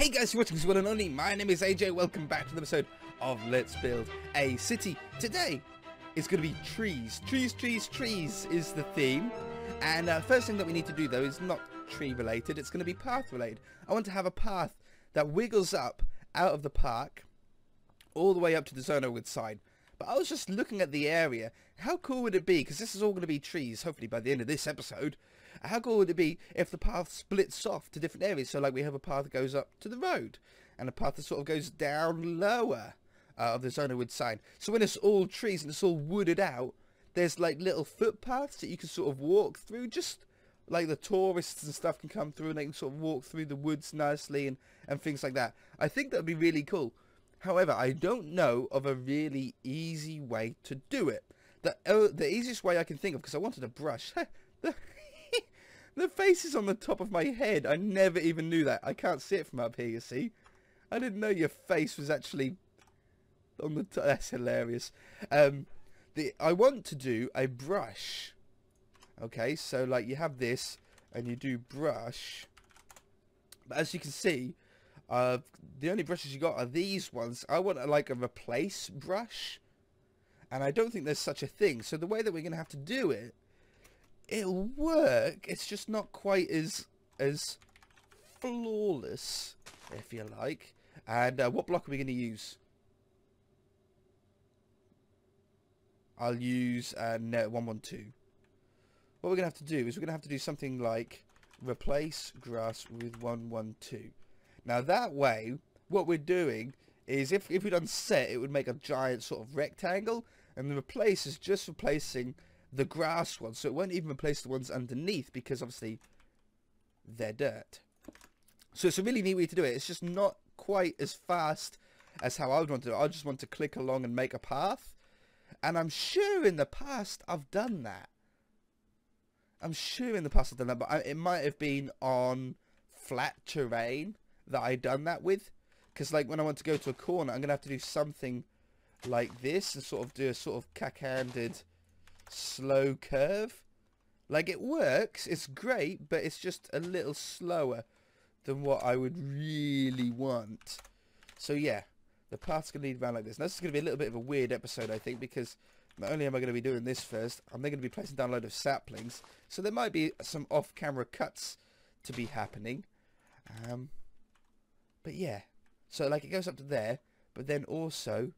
Hey guys, you're watching this one and only. My name is AJ. Welcome back to the episode of Let's Build a City. Today is going to be trees. Trees is the theme. And first thing that we need to do though is not tree related. It's going to be path related. I want to have a path that wiggles up out of the park all the way up to the Zonowoods side. But I was just looking at the area. How cool would it be? Because this is all going to be trees, hopefully by the end of this episode. How cool would it be if the path splits off to different areas? So like we have a path that goes up to the road and a path that sort of goes down lower of the Zonowoods side. So when it's all trees and it's all wooded out, there's like little footpaths that you can sort of walk through. Just like the tourists and stuff can come through and they can sort of walk through the woods nicely and things like that. I think that would be really cool. However, I don't know of a really easy way to do it. The easiest way I can think of, because I wanted a brush. The face is on the top of my head. I never even knew that. I can't see it from up here, you see. I didn't know your face was actually on the top. That's hilarious. I want to do a brush. Okay, so like you have this and you do brush. But as you can see, the only brushes you got are these ones. I want like a replace brush. And I don't think there's such a thing. So the way that we're going to have to do it, it'll work. It's just not quite as flawless, if you like. And what block are we going to use? I'll use 112. What we're going to have to do is we're going to have to do something like replace grass with 112. Now that way, what we're doing is if we done set, it would make a giant sort of rectangle. And the replace is just replacing the grass ones, so it won't even replace the ones underneath because obviously they're dirt. So it's a really neat way to do it. It's just not quite as fast as how I would want to do it. I just want to click along and make a path, and I'm sure in the past I've done that. But it might have been on flat terrain that I done that with, because like when I want to go to a corner, I'm gonna have to do something like this and sort of do a sort of cack-handed slow curve. Like it works, it's great, but it's just a little slower than what I would really want. So yeah, the path's gonna lead around like this. Now this is gonna be a little bit of a weird episode, I think, because not only am I gonna be doing this first, I'm then gonna be placing down a load of saplings, so there might be some off-camera cuts to be happening. But yeah, so like it goes up to there, but then also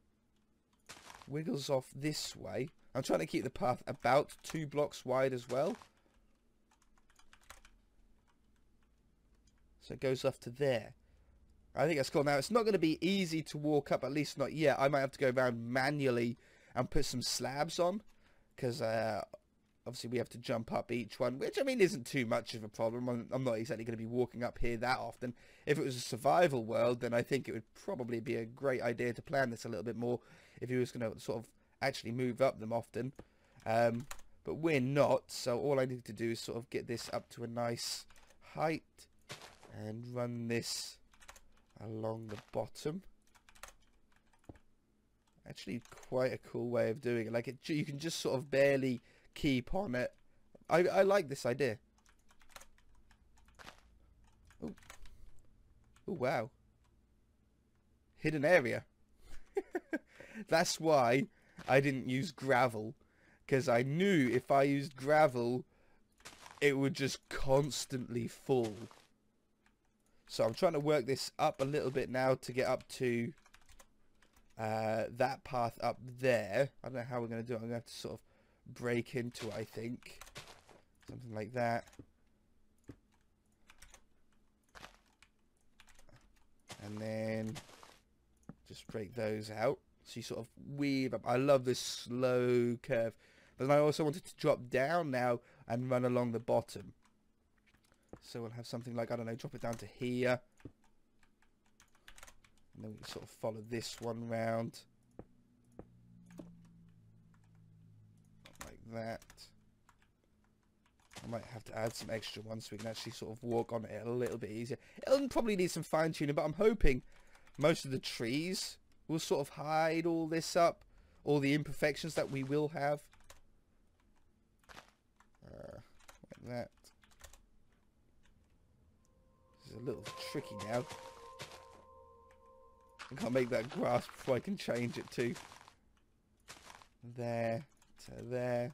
wiggles off this way. I'm trying to keep the path about 2 blocks wide as well. So it goes off to there. I think that's cool. Now, it's not going to be easy to walk up, at least not yet. I might have to go around manually and put some slabs on. Because obviously we have to jump up each one, which, I mean, isn't too much of a problem. I'm not exactly going to be walking up here that often. If it was a survival world, then I think it would probably be a great idea to plan this a little bit more if you was going to sort of actually move up them often. But we're not, so all I need to do is sort of get this up to a nice height and run this along the bottom. Actually, quite a cool way of doing it. Like you can just sort of barely keep on it. I like this idea. Oh wow, hidden area. That's why I didn't use gravel, because I knew if I used gravel it would just constantly fall. So I'm trying to work this up a little bit now to get up to that path up there. I don't know how we're going to do it. I'm going to have to sort of break into it, I think. Something like that. And then just break those out. So you sort of weave up. I love this slow curve. But then I also wanted to drop down now and run along the bottom. So we'll have something like, I don't know, drop it down to here. And then we can sort of follow this one round. Like that. I might have to add some extra ones so we can actually sort of walk on it a little bit easier. It'll probably need some fine tuning, but I'm hoping most of the trees will sort of hide all this up, all the imperfections that we will have. Like that. This is a little tricky now. I can't make that grass before I can change it to there to there.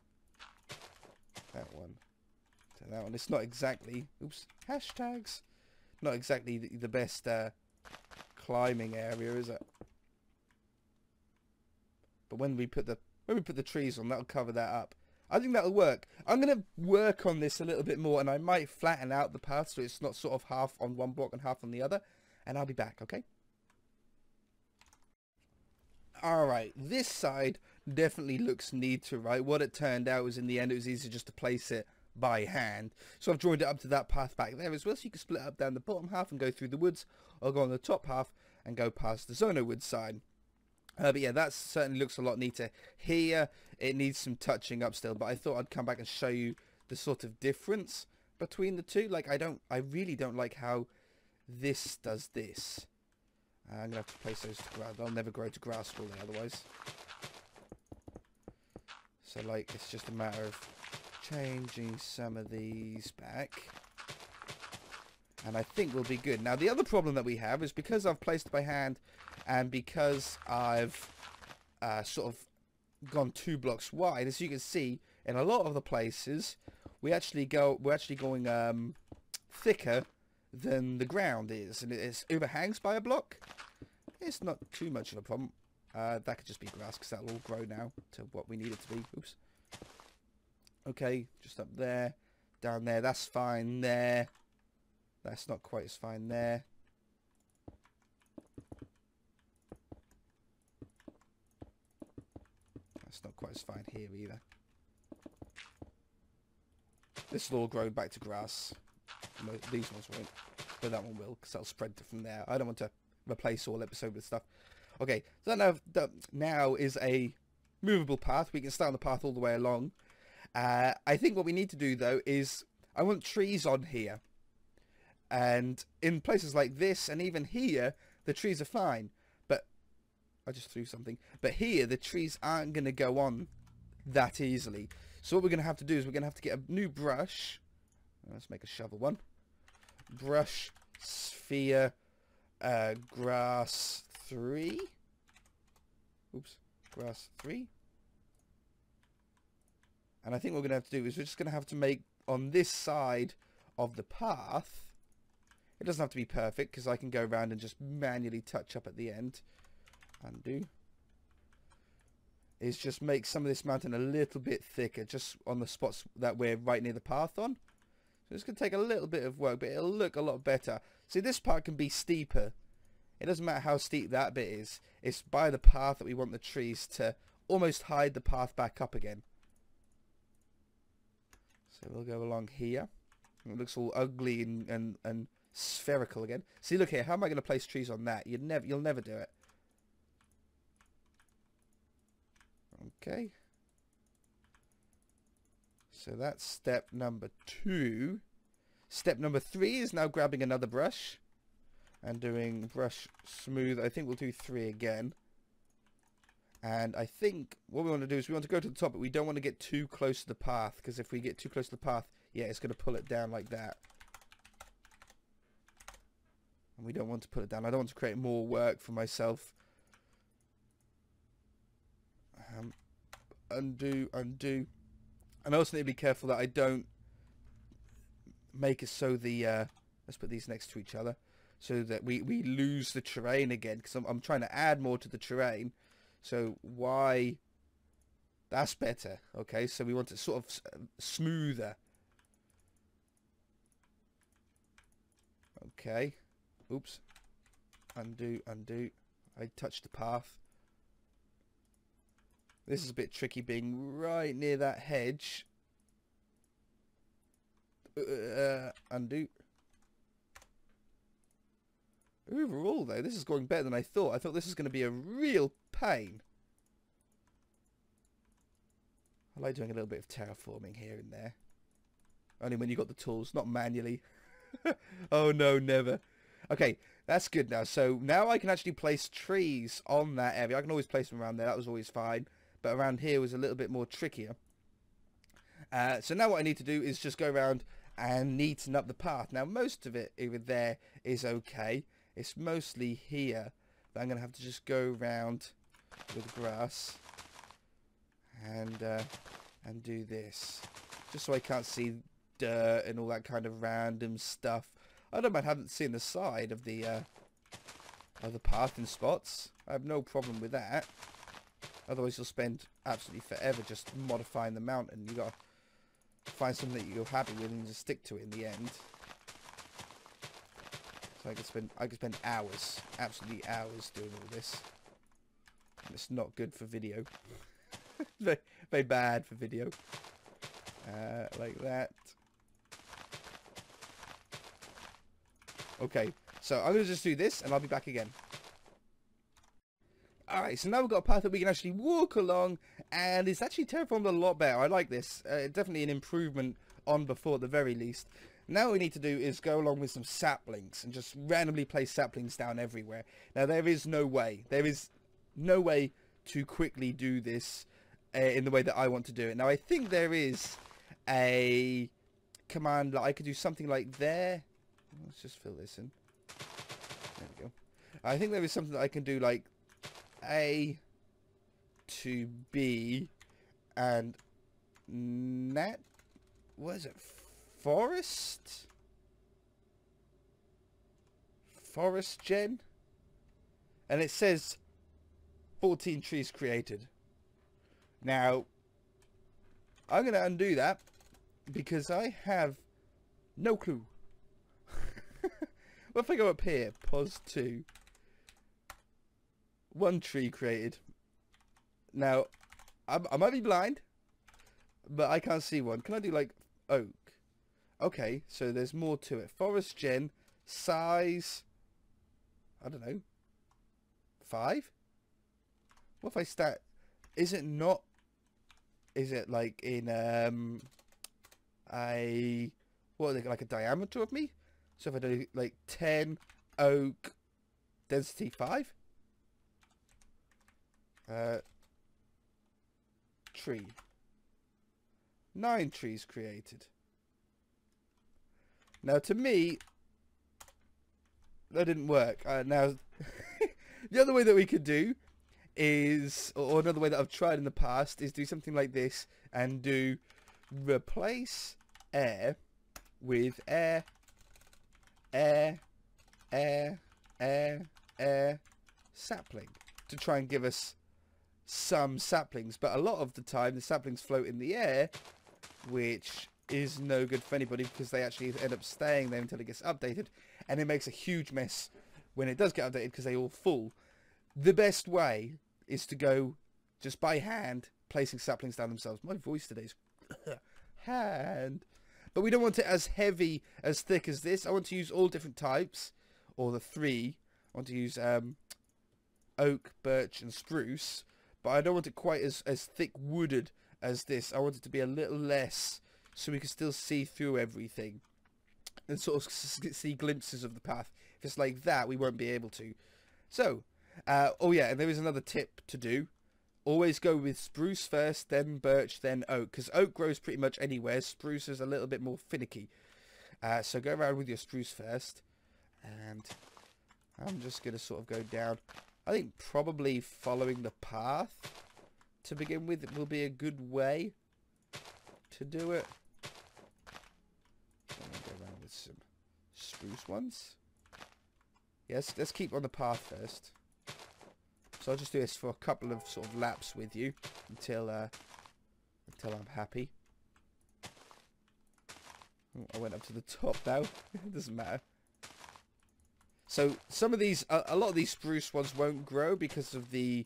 That one to that one. It's not exactly, oops, hashtags. Not exactly the best climbing area, is it? But when we put the trees on, that'll cover that up. I think that'll work. I'm gonna work on this a little bit more, and I might flatten out the path so it's not sort of half on one block and half on the other. And I'll be back, okay? Alright, this side definitely looks neater, right? What it turned out was in the end it was easier just to place it by hand. So I've joined it up to that path back there as well, so you can split it up down the bottom half and go through the woods, or go on the top half and go past the Zono Woods side. But yeah, that certainly looks a lot neater. Here, it needs some touching up still, but I thought I'd come back and show you the sort of difference between the two. Like, I really don't like how this does this. I'm going to have to place those to grass. They'll never grow to grass, will they, otherwise? So, like, it's just a matter of changing some of these back. And I think we'll be good. Now, the other problem that we have is because I've placed it by hand and because I've sort of gone 2 blocks wide, as you can see, in a lot of the places, we're actually going thicker than the ground is, and it overhangs by a block. It's not too much of a problem. That could just be grass because that'll all grow now to what we need it to be. Oops. Okay, just up there, down there. That's fine there. That's not quite as fine there. That's not quite as fine here either. This will all grow back to grass. These ones won't, but that one will, because that'll spread from there. I don't want to replace all episode with stuff. Okay, so now is a movable path. We can start on the path all the way along. I think what we need to do, though, is I want trees on here. And in places like this, and even here, the trees are fine. But, I just threw something. But here, the trees aren't going to go on that easily. So what we're going to have to do is we're going to have to get a new brush. Let's make a shovel one. Brush, sphere, grass 3. Oops, grass 3. And I think what we're going to have to do is we're just going to have to make on this side of the path. It doesn't have to be perfect because I can go around and just manually touch up at the end. Undo. Is just make some of this mountain a little bit thicker just on the spots that we're right near the path on. So it's going to take a little bit of work, but it'll look a lot better. See, this part can be steeper. It doesn't matter how steep that bit is. It's by the path that we want the trees to almost hide the path back up again. So we'll go along here. It looks all ugly and spherical again. See, look here. How am I going to place trees on that? You'll never do it. Okay. So that's step number 2. Step number 3 is now grabbing another brush and doing brush smooth. I think we'll do 3 again. And I think what we want to do is we want to go to the top, but we don't want to get too close to the path, because if we get too close to the path, yeah, it's going to pull it down like that. And we don't want to put it down. I don't want to create more work for myself. Undo. And I also need to be careful that I don't make it so the let's put these next to each other so that we lose the terrain again, because I'm trying to add more to the terrain. So why? That's better. Okay, so we want it sort of smoother. Okay. Oops. Undo. I touched the path. This is a bit tricky being right near that hedge. Undo. Overall, though, this is going better than I thought. I thought this was going to be a real pain. I like doing a little bit of terraforming here and there. Only when you've got the tools, not manually. Oh no, never. Okay, that's good now. So now I can actually place trees on that area. I can always place them around there. That was always fine. But around here was a little bit more trickier. So now what I need to do is just go around and neaten up the path. Now most of it over there is okay. It's mostly here that I'm going to have to just go around with grass and do this. Just so I can't see dirt and all that kind of random stuff. I don't mind having seen the side of the path in spots. I have no problem with that. Otherwise you'll spend absolutely forever just modifying the mountain. You got to find something that you're happy with and just stick to it in the end. So I could spend hours, absolutely hours doing all this. And it's not good for video. very, very bad for video. Like that. Okay, so I'm going to just do this and I'll be back again. Alright, so now we've got a path that we can actually walk along, and it's actually terraformed a lot better. I like this. Definitely an improvement on before at the very least. Now what we need to do is go along with some saplings and just randomly place saplings down everywhere. Now there is no way to quickly do this in the way that I want to do it. Now I think there is a command that I could do something like there. Let's just fill this in. There we go. I think there is something that I can do like A to B and net. What is it? Forest gen, and it says 14 trees created. Now I'm gonna undo that because I have no clue. What if I go up here, pos 2, 1 tree created. Now I might be blind, but I can't see one. Can I do like oak? Okay, so there's more to it. Forest gen, size, I don't know, 5? What if I start, is it not, is it like in what are they, like a diameter of me? So if I do like 10 oak, density 5? Tree. 9 trees created. Now to me, that didn't work. Now, the other way that we could do is, or another way that I've tried in the past, is do something like this and do replace air with air, sapling to try and give us some saplings. But a lot of the time the saplings float in the air, which is no good for anybody because they actually end up staying there until it gets updated, and it makes a huge mess when it does get updated because they all fall. The best way is to go just by hand, placing saplings down themselves. My voice today is hand. But we don't want it as heavy, as thick as this. I want to use all different types, or the 3. I want to use oak, birch and spruce, but I don't want it quite as thick wooded as this. I want it to be a little less, so we can still see through everything and sort of see glimpses of the path. If it's like that, we won't be able to. So, oh yeah, and there is another tip to do. Always go with spruce first, then birch, then oak, because oak grows pretty much anywhere. Spruce is a little bit more finicky. So go around with your spruce first, and I'm just going to sort of go down. I think probably following the path to begin with will be a good way to do it. I'm going to go around with some spruce ones. Yes, let's keep on the path first. So I'll just do this for a couple of sort of laps with you until I'm happy. Oh, I went up to the top now. It doesn't matter. So some of these, a lot of these spruce ones won't grow because of the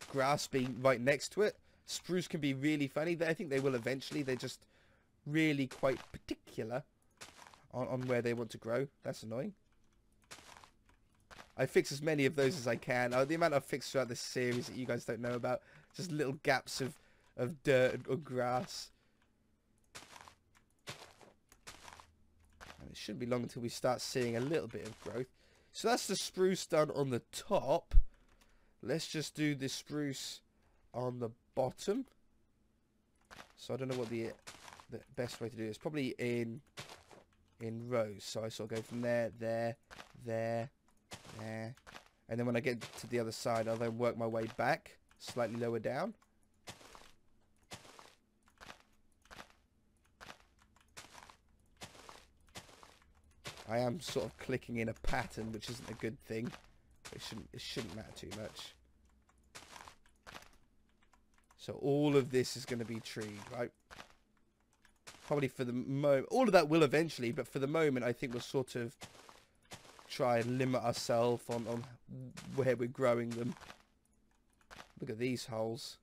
grass being right next to it. Spruce can be really funny. I think they will eventually. They're just really quite particular on where they want to grow. That's annoying. I fix as many of those as I can. The amount I've fixed throughout this series that you guys don't know about. Just little gaps of dirt or grass. And it shouldn't be long until we start seeing a little bit of growth. So that's the spruce done on the top. Let's just do the spruce on the bottom. So I don't know what the best way to do this. Probably in rows. So I sort of go from there, there, And then when I get to the other side, I'll then work my way back, slightly lower down. I am sort of clicking in a pattern, which isn't a good thing. It shouldn't matter too much. So all of this is going to be treed, right? Probably for the moment. All of that will eventually, but for the moment, I think we'll sort of try and limit ourselves on where we're growing them. Look at these holes.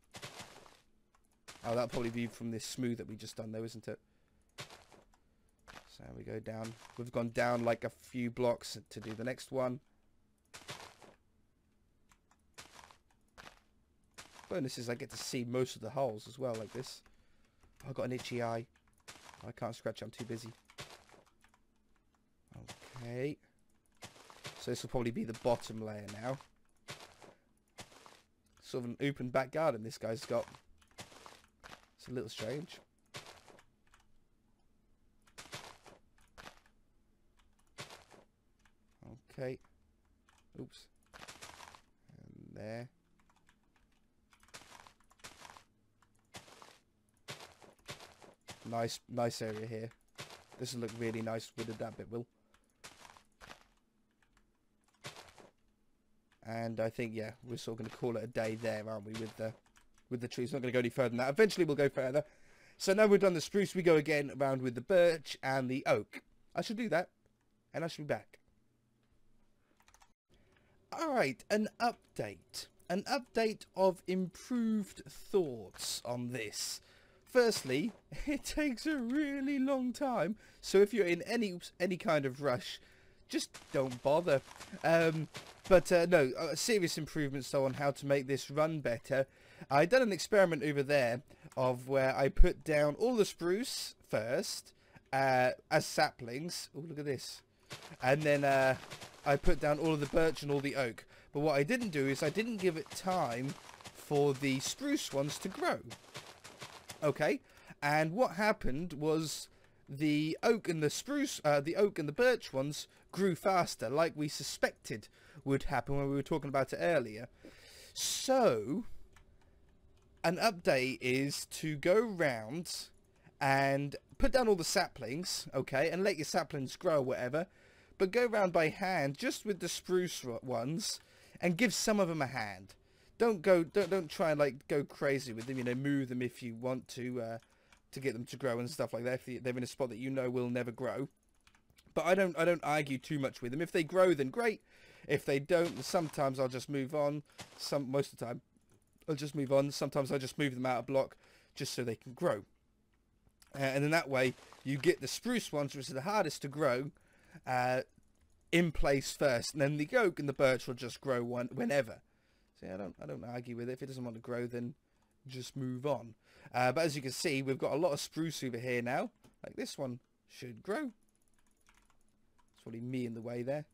Oh, that'll probably be from this smooth that we just done though, isn't it? So we go down. We've gone down like a few blocks to do the next one. Bonus is I get to see most of the holes as well, like this. Oh, I've got an itchy eye. I can't scratch, I'm too busy. Okay. So this will probably be the bottom layer now. Sort of an open back garden this guy's got. It's a little strange. Okay. Oops. And there. Nice area here. This will look really nice with that bit, will. And I think, yeah, we're sort of going to call it a day there, aren't we, with the trees. Not going to go any further than that. Eventually we'll go further. So now we've done the spruce, we go again around with the birch and the oak. I should do that, and I should be back. Alright, an update. An update of improved thoughts on this. Firstly, it takes a really long time, so if you're in any kind of rush, just don't bother. No, serious improvements though on how to make this run better. I done an experiment over there of where I put down all the spruce first as saplings. Oh, look at this. And then I put down all of the birch and all the oak. But what I didn't do is I didn't give it time for the spruce ones to grow. Okay, and what happened was the oak and the spruce, the oak and the birch ones grew faster, like we suspected would happen when we were talking about it earlier. So, an update is to go round and put down all the saplings, okay, and let your saplings grow or whatever, but go round by hand just with the spruce ones and give some of them a hand. Don't try and like go crazy with them, you know, move them if you want to get them to grow and stuff like that, if they're in a spot that you know will never grow. But I don't argue too much with them. If they grow, then great. If they don't, sometimes I'll just move on. Most of the time I'll just move on. Sometimes I'll just move them out of block just so they can grow. And in that way you get the spruce ones, which are the hardest to grow, in place first, and then the oak and the birch will just grow whenever. So yeah, I don't argue with it. If it doesn't want to grow, then just move on. But as you can see, we've got a lot of spruce over here now. Like this one should grow. It's probably me in the way there.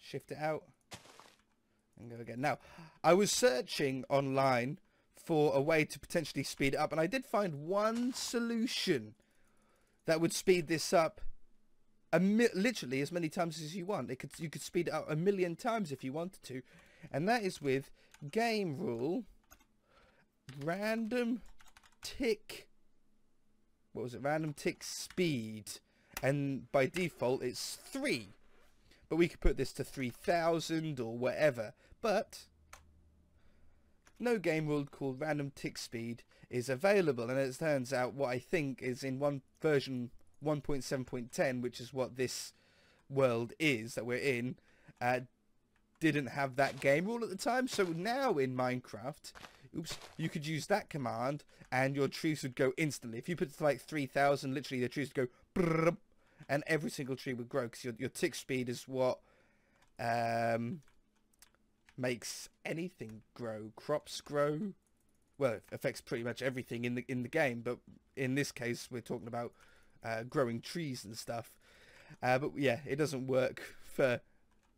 Shift it out and go again. Now, I was searching online for a way to potentially speed it up, and I did find one solution that would speed this up literally as many times as you want. You could speed it up 1,000,000 times if you wanted to, and that is with game rule random tick. What was it? Random tick speed, and by default it's 3. But we could put this to 3,000 or whatever. But no game rule called random tick speed is available, and it turns out what I think is in version 1.7.10, which is what this world is that we're in, didn't have that game rule at the time. So now in Minecraft, you could use that command and your trees would go instantly. If you put it to like 3,000, literally the trees would go brrrr, and every single tree would grow, because your tick speed is what makes anything grow. Crops grow. Well, it affects pretty much everything in the game, but in this case we're talking about growing trees and stuff. But yeah, it doesn't work for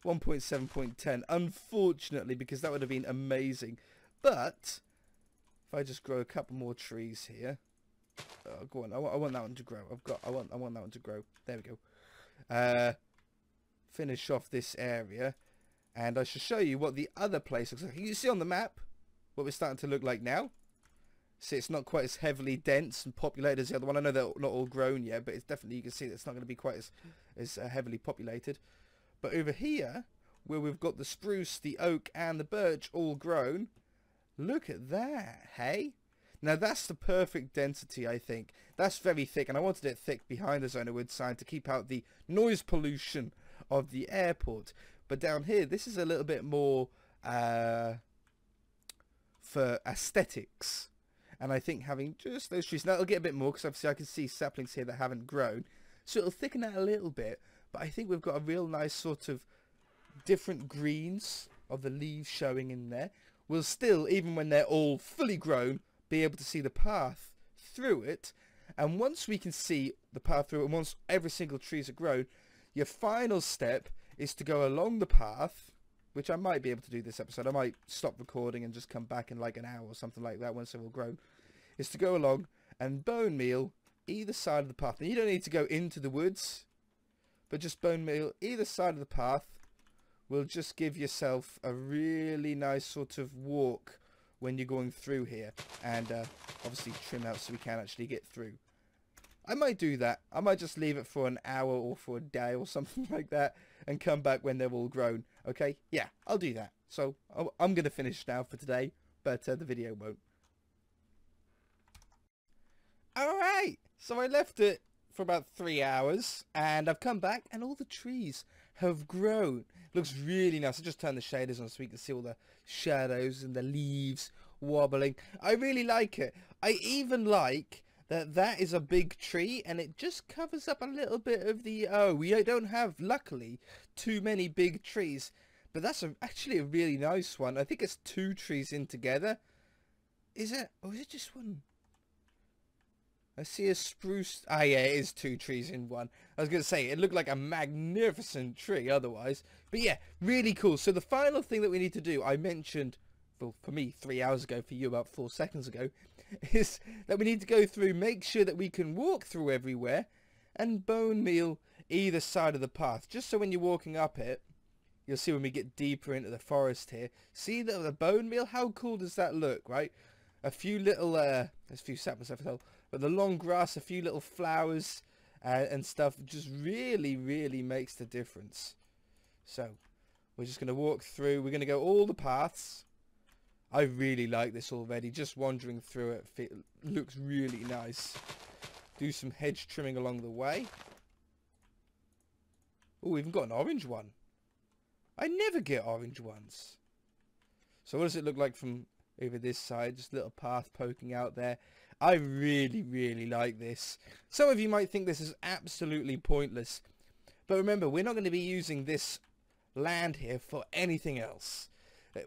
1.7.10, unfortunately, because that would have been amazing. But if I just grow a couple more trees here, go on, I want that one to grow. I want that one to grow. There we go. Finish off this area, And I shall show you what the other place looks like. You see on the map what we're starting to look like now. See, it's not quite as heavily dense and populated as the other one. I know they're not all grown yet, but it's definitely, you can see that it's not going to be quite as heavily populated. But over here, where we've got the spruce, the oak, and the birch all grown, look at that, hey? Now that's the perfect density, I think. That's very thick, and I wanted it thick behind the zone of wood sign to keep out the noise pollution of the airport. But down here, this is a little bit more for aesthetics. And I think having just those trees, now it'll get a bit more because obviously I can see saplings here that haven't grown. So it'll thicken out a little bit. But I think we've got a real nice sort of different greens of the leaves showing in there. We'll still, even when they're all fully grown, be able to see the path through it. And once we can see the path through it, and once every single trees are grown, your final step is to go along the path, which I might be able to do this episode. I might stop recording and just come back in like an hour or something like that once they're all grown. Is to go along and bone meal either side of the path. And you don't need to go into the woods, but just bone meal either side of the path will just give yourself a really nice sort of walk when you're going through here. And obviously trim out so we can actually get through. I might do that. I might just leave it for an hour or for a day or something like that and come back when they're all grown. Okay? Yeah, I'll do that. So I'm going to finish now for today, but the video won't. Alright, so I left it for about 3 hours and I've come back and all the trees have grown. Looks really nice. I just turned the shaders on so we can see all the shadows and the leaves wobbling. I really like it. I even like that is a big tree and it just covers up a little bit of the... Oh, we don't have, luckily, too many big trees. But that's actually a really nice one. I think it's 2 trees in together. Is it? Or is it just one? I see a spruce... Ah, yeah, it is 2 trees in one. I was going to say, it looked like a magnificent tree otherwise. But yeah, really cool. So the final thing that we need to do, I mentioned, well, for me, 3 hours ago, for you about 4 seconds ago, is that we need to go through, make sure that we can walk through everywhere, and bone meal either side of the path. Just so when you're walking up it, you'll see when we get deeper into the forest here. See the bone meal? How cool does that look, right? A few little, there's a few saplings left, but the long grass, a few little flowers and stuff just really, really makes the difference. So, we're just going to walk through. We're going to go all the paths. I really like this already. Just wandering through it looks really nice. Do some hedge trimming along the way. Oh, we even got an orange one. I never get orange ones. So what does it look like from over this side? Just a little path poking out there. I really, really like this. Some of you might think this is absolutely pointless. But remember, we're not going to be using this land here for anything else.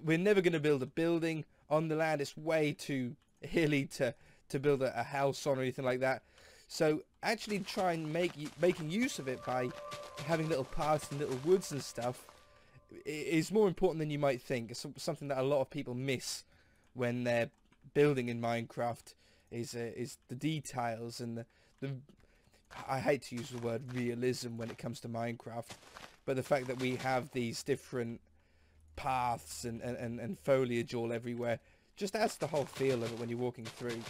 We're never going to build a building on the land. It's way too hilly to build a house on or anything like that. So actually try and making use of it by having little paths and little woods and stuff is more important than you might think. It's something that a lot of people miss when they're building in Minecraft is the details and the I hate to use the word realism when it comes to Minecraft, but the fact that we have these different paths and foliage all everywhere just adds the whole feel of it when you're walking through.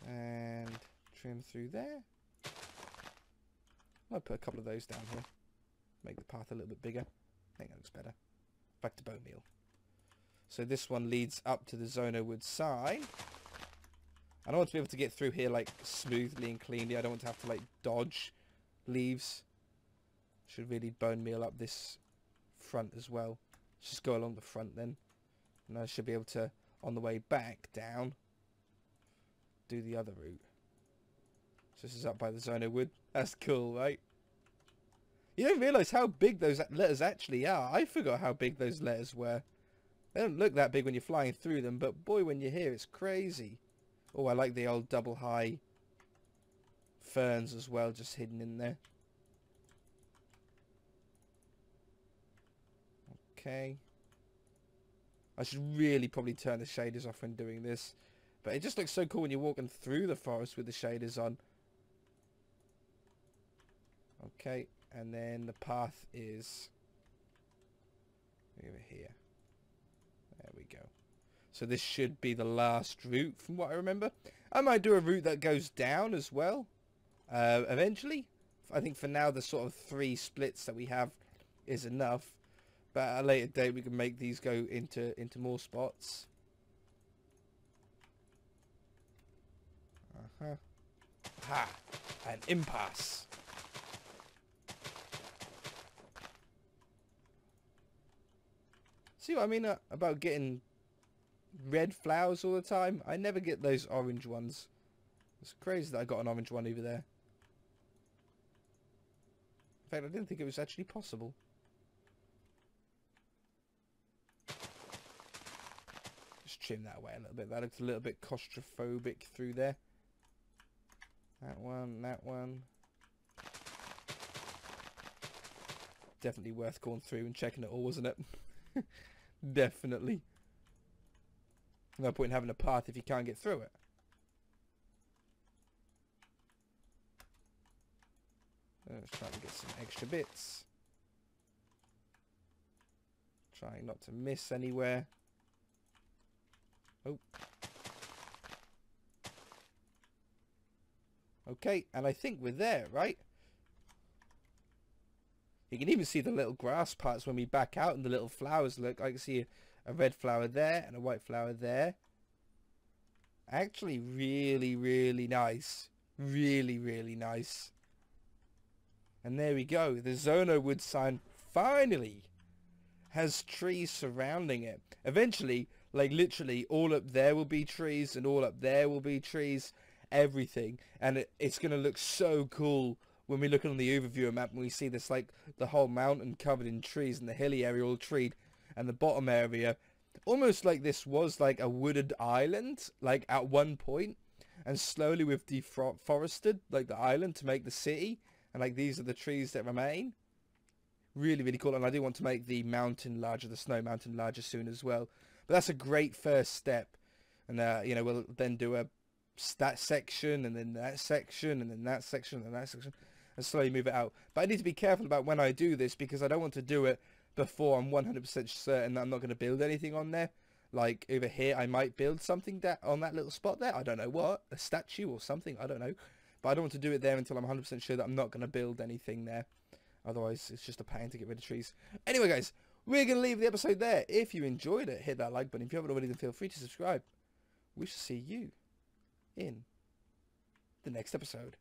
And trim through there. I'll put a couple of those down here. Make the path a little bit bigger. I think that looks better. Back to bone meal. So this one leads up to the Zono Wood side. And I want to be able to get through here like smoothly and cleanly. I don't want to have to like dodge leaves. Should really bone meal up this front as well. Just go along the front then. And I should be able to, on the way back down, do the other route. So this is up by the Zono Wood. That's cool, right? You don't realise how big those letters actually are. I forgot how big those letters were. They don't look that big when you're flying through them, but boy, when you're here, it's crazy. Oh, I like the old double high ferns as well, just hidden in there. Okay. I should really probably turn the shaders off when doing this. But it just looks so cool when you're walking through the forest with the shaders on. Okay. And then the path is over here. There we go. So this should be the last route from what I remember. I might do a route that goes down as well. Eventually. I think for now the sort of 3 splits that we have is enough. But at a later date we can make these go into more spots. Ha! An impasse. See what I mean about getting red flowers all the time? I never get those orange ones. It's crazy that I got an orange one over there. In fact, I didn't think it was actually possible. Just trim that away a little bit. That looks a little bit claustrophobic through there. That one, that one. Definitely worth going through and checking it all, wasn't it? Definitely. No point in having a path if you can't get through it. Let's try to get some extra bits. Trying not to miss anywhere. Oh. Okay, and I think we're there, right? You can even see the little grass parts when we back out and the little flowers. Look, I can see a red flower there and a white flower there. Actually, really, really nice. Really, really nice. And there we go. The Zono wood sign finally has trees surrounding it. Eventually, like literally, all up there will be trees and all up there will be trees. Everything. And it's going to look so cool when we look on the overview map and we see this, like, the whole mountain covered in trees and the hilly area all treed and the bottom area almost like this was like a wooded island, like at one point, and slowly we've deforested like the island to make the city, and like these are the trees that remain. Really, really cool. And I do want to make the mountain larger, the snow mountain larger soon as well. But that's a great first step. And you know, we'll then do a that section and then that section and then that section and then that section and slowly move it out. But I need to be careful about when I do this because I don't want to do it before I'm 100% certain that I'm not going to build anything on there. Like over here I might build something that on that little spot there. I don't know what, a statue or something, I don't know. But I don't want to do it there until I'm 100% sure that I'm not going to build anything there. Otherwise it's just a pain to get rid of trees. Anyway guys, we're going to leave the episode there. If you enjoyed it, hit that like button. If you haven't already, then feel free to subscribe. We shall see you in the next episode.